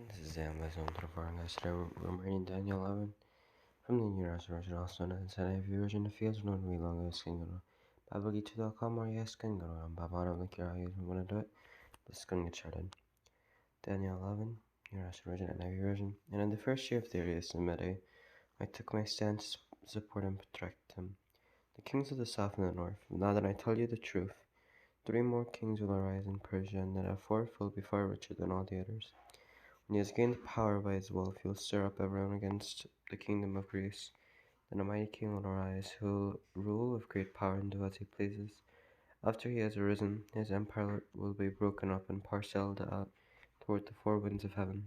This is Amazon Trafarnas. Today we're reading Daniel 11 from the New International Version, also known as NIV version. The fields known we long as can go to BibleGeek2.com or yes can go to Babana link here. I want to do it. This is going to get started. Daniel 11, New International Version, NIV version. And in the first year of Darius the Mede, I took my stand to support and protect him. The kings of the south and the north. Now that I tell you the truth, 3 more kings will arise in Persia, and then a fourth will be far richer than all the others. When he has gained power by his wealth, he will stir up everyone against the kingdom of Greece. Then a mighty king will arise, who will rule with great power and do as he pleases. After he has arisen, his empire will be broken up and parceled out toward the 4 winds of heaven.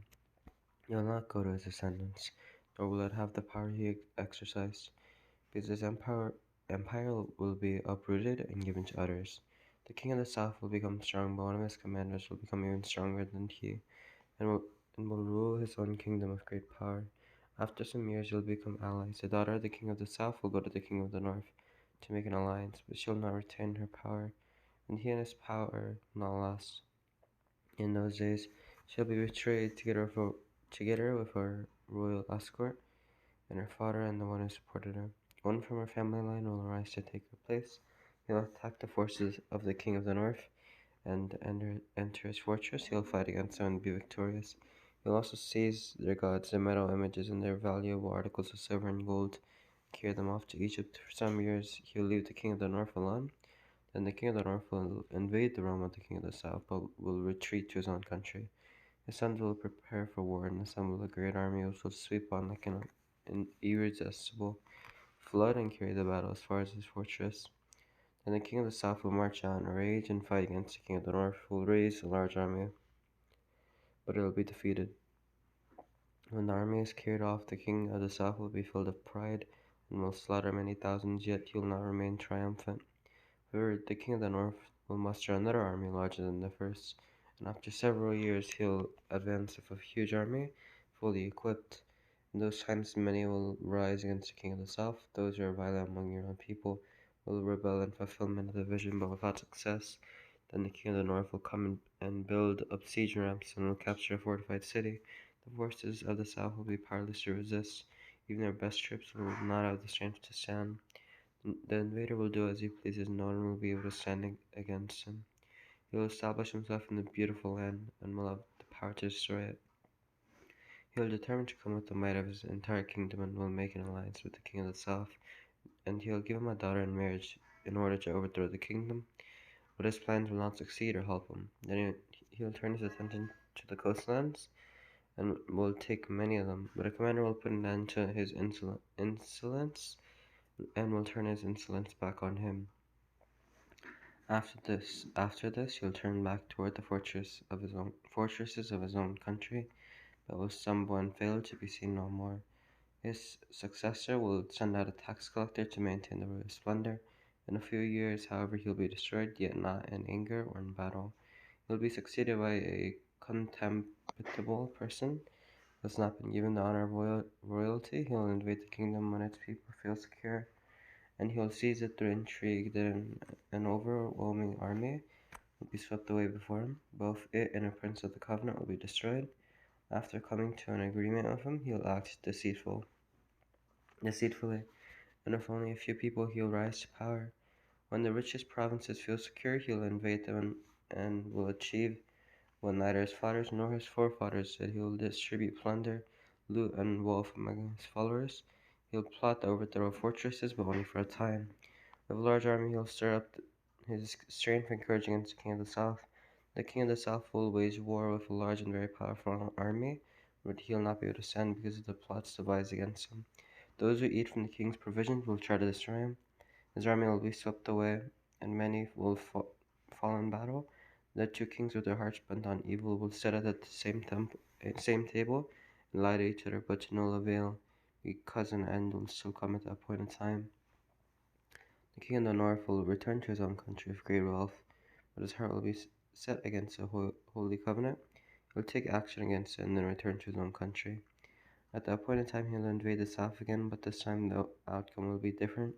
He will not go to his descendants, nor will it have the power he exercised, because his empire will be uprooted and given to others. The king of the south will become strong, but one of his commanders will become even stronger than he, and will rule his own kingdom with great power. After some years, he will become allies. The daughter of the king of the south will go to the king of the north to make an alliance, but she will not retain her power, and he and his power will not last. In those days, she will be betrayed together with her royal escort, and her father and the one who supported her. One from her family line will arise to take her place. He will attack the forces of the king of the north and enter his fortress. He will fight against them and be victorious. He will also seize their gods, their metal images, and their valuable articles of silver and gold, carry them off to Egypt. For some years he will leave the king of the north alone. Then the king of the north will invade the realm of the king of the south, but will retreat to his own country. His sons will prepare for war and assemble a great army which will sweep on like an irresistible flood and carry the battle as far as his fortress. Then the king of the south will march out in a rage and fight against the king of the north, who will raise a large army, but it will be defeated. When the army is carried off, the king of the south will be filled with pride and will slaughter many thousands, yet he will not remain triumphant. However, the king of the north will muster another army larger than the first, and after several years he will advance with a huge army, fully equipped. In those times many will rise against the king of the south. Those who are violent among your own people will rebel in fulfillment of the vision, but without success. Then the king of the north will come and build up siege ramps and will capture a fortified city. The forces of the south will be powerless to resist. Even their best troops will not have the strength to stand. The invader will do as he pleases, no one will be able to stand against him. He will establish himself in the beautiful land and will have the power to destroy it. He will determine to come with the might of his entire kingdom and will make an alliance with the king of the south, and he will give him a daughter in marriage in order to overthrow the kingdom. But his plans will not succeed or help him. Then he will turn his attention to the coastlands and will take many of them. But a commander will put an end to his insolence and will turn his insolence back on him. After this, he will turn back toward the fortresses of his own country, but will stumble and fail to be seen no more. His successor will send out a tax collector to maintain the royal splendor. In a few years, however, he will be destroyed, yet not in anger or in battle. He will be succeeded by a contemptible person who has not been given the honor of royalty. He will invade the kingdom when its people feel secure, and he will seize it through intrigue. Then an overwhelming army will be swept away before him. Both it and a prince of the covenant will be destroyed. After coming to an agreement with him, he will act deceitfully, and with only a few people he will rise to power. When the richest provinces feel secure, he will invade them and will achieve what neither his fathers nor his forefathers did. He will distribute plunder, loot, and wealth among his followers. He will plot to overthrow fortresses, but only for a time. With a large army, he will stir up his strength and courage against the king of the south. The king of the south will wage war with a large and very powerful army, but he will not be able to stand because of the plots devised against him. Those who eat from the king's provisions will try to destroy him. His army will be swept away, and many will fall in battle. The 2 kings with their hearts bent on evil will sit at the same table and lie to each other, but to no avail, because an end will still come at that point in time. The king of the north will return to his own country with great wealth, but his heart will be set against the holy covenant. He will take action against it and then return to his own country. At that point in time, he will invade the south again, but this time the outcome will be different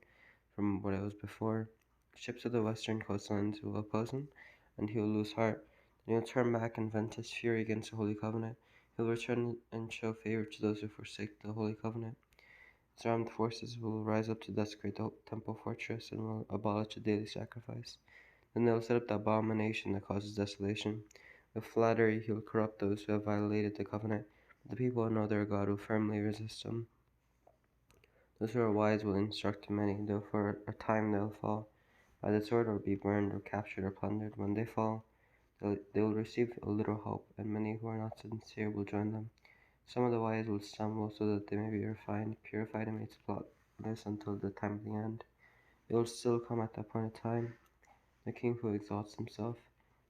from what it was before. Ships of the western coastlands will oppose him, and he will lose heart. Then he will turn back and vent his fury against the Holy Covenant. He'll return and show favor to those who forsake the Holy Covenant. His armed forces will rise up to desecrate the temple fortress and will abolish the daily sacrifice. Then they'll set up the abomination that causes desolation. With flattery, he'll corrupt those who have violated the covenant, but the people who know their God will firmly resist him. Those who are wise will instruct many, though for a time they'll fall by the sword or be burned or captured or plundered. When they fall, they will receive a little help, and many who are not sincere will join them. Some of the wise will stumble so that they may be refined, purified, and made spotless until the time of the end. It will still come at that point of time. The king who exalts himself.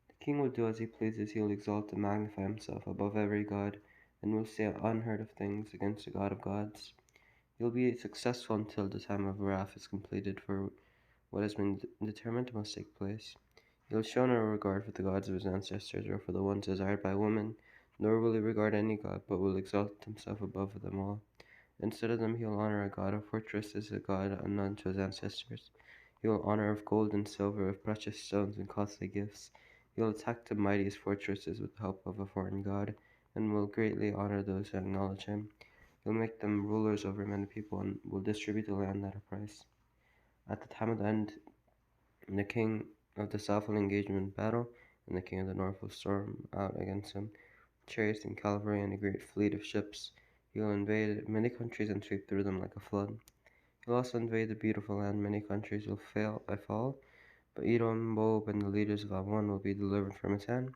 The king will do as he pleases. He will exalt and magnify himself above every god, and will say unheard of things against the God of gods. He will be successful until the time of wrath is completed, for what has been determined must take place. He will show no regard for the gods of his ancestors or for the ones desired by women, nor will he regard any god, but will exalt himself above them all. Instead of them, he will honor a god of fortresses, a god unknown to his ancestors. He will honor of gold and silver, of precious stones and costly gifts. He will attack the mightiest fortresses with the help of a foreign god, and will greatly honor those who acknowledge him. He will make them rulers over many people, and will distribute the land at a price. At the time of the end, the king of the south will engage him in battle, and the king of the north will storm out against him, chariots and cavalry and a great fleet of ships. He will invade many countries and sweep through them like a flood. He will also invade the beautiful land. Many countries will fall, but Edom, Moab, and the leaders of Ammon will be delivered from his hand.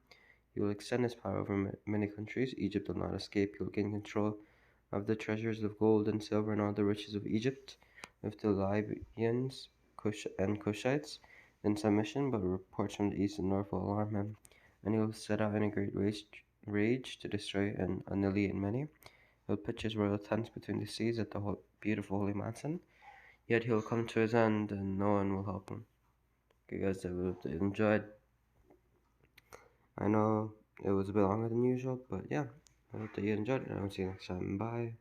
He will extend his power over many countries. Egypt will not escape. He will gain control of the treasures of gold and silver and all the riches of Egypt, with the Libyans and Cushites in submission, but reports from the east and north will alarm him, and he will set out in a great rage to destroy and annihilate many. He will pitch his royal tents between the seas at the beautiful holy mountain. Yet he will come to his end, and no one will help him. Okay, guys, I hope you enjoyed. I know it was a bit longer than usual, but yeah, I hope that you enjoyed it, and I will see you next time. Bye.